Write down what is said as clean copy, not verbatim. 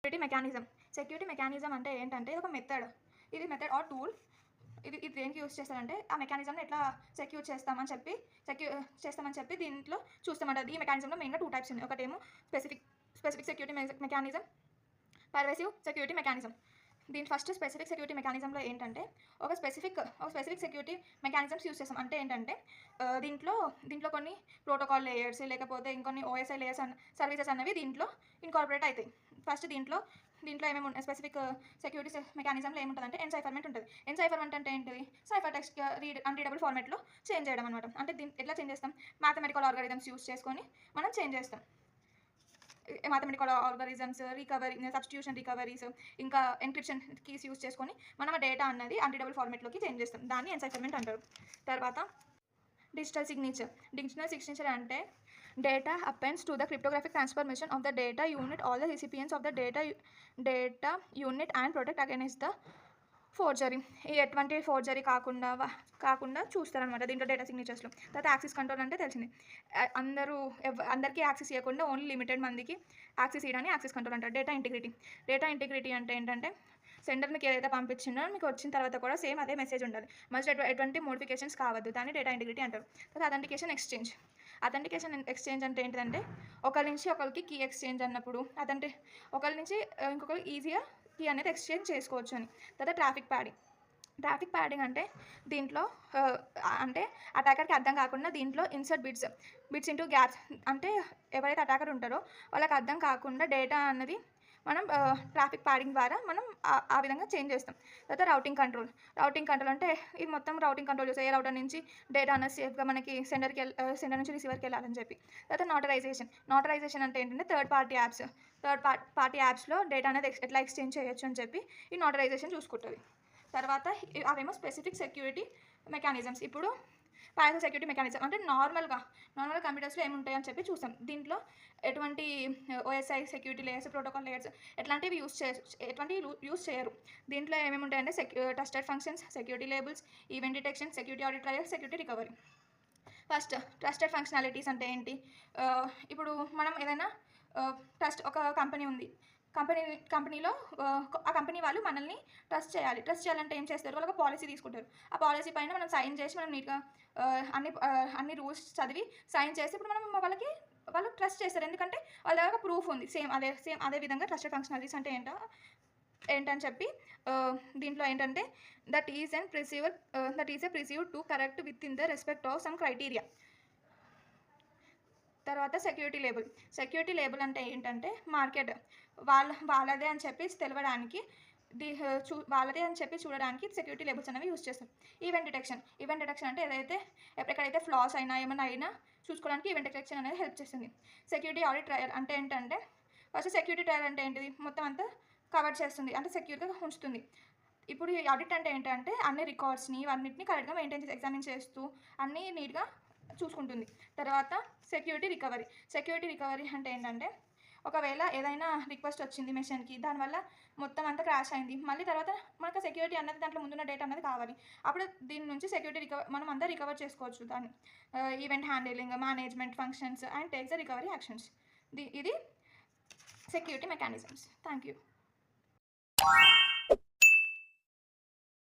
Security mechanism అంటే ఏంటంటే ఇది ఒక మెథడ్ ఆర్ టూల్. ఇది దేనికి యూస్ చేస్తారంటే ఆ మెకానిజంని ఎట్లా సెక్యూర్ చేస్తామని చెప్పి దీంట్లో చూస్తామంట. ఈ మెకానిజంలో మెయిన్గా 2 టైప్స్ ఉన్నాయి. ఒకటేమో specific security mechanism, pervasive security mechanism. దీని ఫస్ట్ స్పెసిఫిక్ సెక్యూరిటీ మెకానిజంలో ఏంటంటే ఒక స్పెసిఫిక్ సెక్యూరిటీ మెకానిజమ్స్ యూస్ చేస్తాం. అంటే ఏంటంటే దీంట్లో కొన్ని ప్రోటోకాల్ లేయర్స్ లేకపోతే ఇంకొన్ని ఓఎస్ఐ లేయర్స్ సర్వీసెస్ అన్నవి దీంట్లో ఇన్కార్పొరేట్ అవుతాయి. ఫస్ట్ దీంట్లో ఏమేమి ఉన్నాయి, స్పెసిఫిక్ సెక్యూరిటీ మెకానిజంలో ఏముంటుందంటే ఎన్సైఫర్మెంట్ ఉంటుంది. ఎన్సైఫర్మెంట్ అంటే ఏంటిది, సైఫర్ టెక్స్ట్ అన్రీడబుల్ ఫార్మాట్లో చేంజ్ చేయడం అనమాట. అంటే ఎట్లా చేంజ్ చేస్తాం, మ్యాథమెటికల్ ఆల్గరిథమ్స్ యూస్ చేసుకొని మనం చేంజ్ చేస్తాం. మ్యాథమెటికల్ ఆల్గరిథమ్స్, సబ్స్టిట్యూషన్ రికవరీస్, ఇంకా ఎన్క్రిప్షన్ కీస్ యూస్ చేసుకొని మనం ఆ డేటా అన్నది అన్రీడబుల్ ఫార్మాట్లోకి చేంజ్ చేస్తాం. దాన్ని ఎన్సైఫర్మెంట్ అంటారు. తర్వాత డిజిటల్ సిగ్నేచర్ అంటే data appends to the cryptographic transformation of the data unit, all the recipients of the data unit and protect against the forgery. ఎటువంటి ఫోర్జరీ కాకుండా చూస్తారనమాట దీంట్లో డేటా సిగ్నేచర్స్లో. తర్వాత యాక్సెస్ కంట్రోల్ అంటే తెలిసింది, అందరికీ యాక్సెస్ ఇవ్వకుండా ఓన్లీ లిమిటెడ్ మందికి యాక్సెస్ ఇవ్వడానికి యాక్సెస్ కంట్రోల్ అంటారు. డేటా ఇంటిగ్రిటీ అంటే ఏంటంటే సెండర్ మీకు ఏదైతే పంపించిందో మీకు వచ్చిన తర్వాత కూడా సేమ్ అదే మెసేజ్ ఉండాలి, మధ్య ఎటువంటి మోడిఫికేషన్స్ కావద్దు. దాన్ని డేటా ఇంటిగ్రిటీ అంటారు. తర్వాత అథెంటికేషన్ ఎక్స్చేంజ్ అంటే ఏంటంటే ఒకరి నుంచి ఒకరికి కీ ఎక్స్చేంజ్ అన్నప్పుడు ఒకరి నుంచి ఇంకొకరికి ఈజీగా కీ అనేది ఎక్స్చేంజ్ చేసుకోవచ్చు అని. తర్వాత ట్రాఫిక్ ప్యాడింగ్ అంటే దీంట్లో అంటే అటాకర్కి అర్థం కాకుండా దీంట్లో ఇన్సర్ట్ బిట్స్ ఇంటూ గ్యాప్స్, అంటే ఎవరైతే అటాకర్ ఉంటారో వాళ్ళకి అర్థం కాకుండా డేటా అన్నది మనం ట్రాఫిక్ ప్యాడింగ్ ద్వారా మనం ఆ విధంగా చేంజ్ చేస్తాం. తర్వాత రౌటింగ్ కంట్రోల్ అంటే ఇది మొత్తం రౌటింగ్ కంట్రోల్ చేస్తాం, ఏ రౌటర్ నుంచి డేటా అనేది సేఫ్గా మనకి సెండర్ నుంచి రిసీవర్కి వెళ్ళాలని చెప్పి. తర్వాత నాటరైజేషన్ అంటే ఏంటంటే థర్డ్ పార్టీ యాప్స్లో డేటా అనేది ఎట్లా ఎక్స్చేంజ్ చేయొచ్చు అని చెప్పి ఈ నాటరైజేషన్ చూసుకుంటుంది. తర్వాత అవేమో స్పెసిఫిక్ సెక్యూరిటీ మెకానిజమ్స్. ఇప్పుడు ప్యారల్ సెక్యూరిటీ మెకానిజం అంటే నార్మల్ కంప్యూటర్స్లో ఏముంటాయని చెప్పి చూస్తాం. దీంట్లో ఎటువంటి OSI security layers, protocol layers ఎట్లాంటివి యూస్ చేయరు. దీంట్లో ఏమేమి ఉంటాయంటే trusted functions, security labels, event detection, security audit trail, security recovery. First trusted functionalities అంటే ఏంటి, ఇప్పుడు మనం ఏదైనా ఒక కంపెనీ ఉంది, కంపెనీలో ఆ కంపెనీ వాళ్ళు మనల్ని ట్రస్ట్ చేయాలంటే ఏం చేస్తారు, వాళ్ళకి పాలసీ తీసుకుంటారు. ఆ పాలసీ పైన మనం సైన్ చేసి మనం నీట్గా అన్ని రూల్స్ చదివి సైన్ చేసి ఇప్పుడు మనం వాళ్ళు ట్రస్ట్ చేస్తారు, ఎందుకంటే వాళ్ళ దగ్గర ప్రూఫ్ ఉంది. సేమ్ అదే విధంగా ట్రస్టెడ్ ఫంక్షనాలిటీస్ అంటే ఏంటని చెప్పి దీంట్లో ఏంటంటే that is a perceived to correct with in the respect of some criteria. తర్వాత సెక్యూరిటీ లేబుల్ అంటే ఏంటంటే మార్కెట్ వాళ్ళదే అని చెప్పి తెలవడానికి వాళ్ళదే అని చెప్పి చూడడానికి సెక్యూరిటీ లేబుల్స్ అనేవి యూస్ చేస్తారు. ఈవెంట్ డిటెక్షన్ అంటే ఎక్కడైతే ఫ్లాస్ ఏమైనా చూసుకోవడానికి ఈవెంట్ డిటెక్షన్ అనేది హెల్ప్ చేస్తుంది. సెక్యూరిటీ ఆడిట్ ట్రయల్ అంటే ఏంటంటే ఫస్ట్ సెక్యూరిటీ ట్రయల్ అంటే ఏంటిది, మొత్తం అంతా కవర్ చేస్తుంది, అంటే సెక్యూర్గా ఉంచుతుంది. ఇప్పుడు ఈ ఆడిట్ అంటే ఏంటంటే అన్ని రికార్డ్స్ని అన్నింటినీ కరెక్ట్గా మెయింటైన్ చేసి ఎగ్జామిన్ చేస్తూ అన్నీ నీట్గా చూసుకుంటుంది. తర్వాత సెక్యూరిటీ రికవరీ అంటే ఏంటంటే ఒకవేళ ఏదైనా రిక్వెస్ట్ వచ్చింది మెషిన్కి, దానివల్ల మొత్తం అంతా క్రాష్ అయింది, మళ్ళీ తర్వాత మనకు సెక్యూరిటీ అన్నది దాంట్లో ముందున్న డేటా అన్నది కావాలి, అప్పుడు దీని నుంచి మనం అంతా రికవర్ చేసుకోవచ్చు. దాన్ని event handling, management functions and takes the recovery actions. ఇది సెక్యూరిటీ మెకానిజమ్స్. Thank you.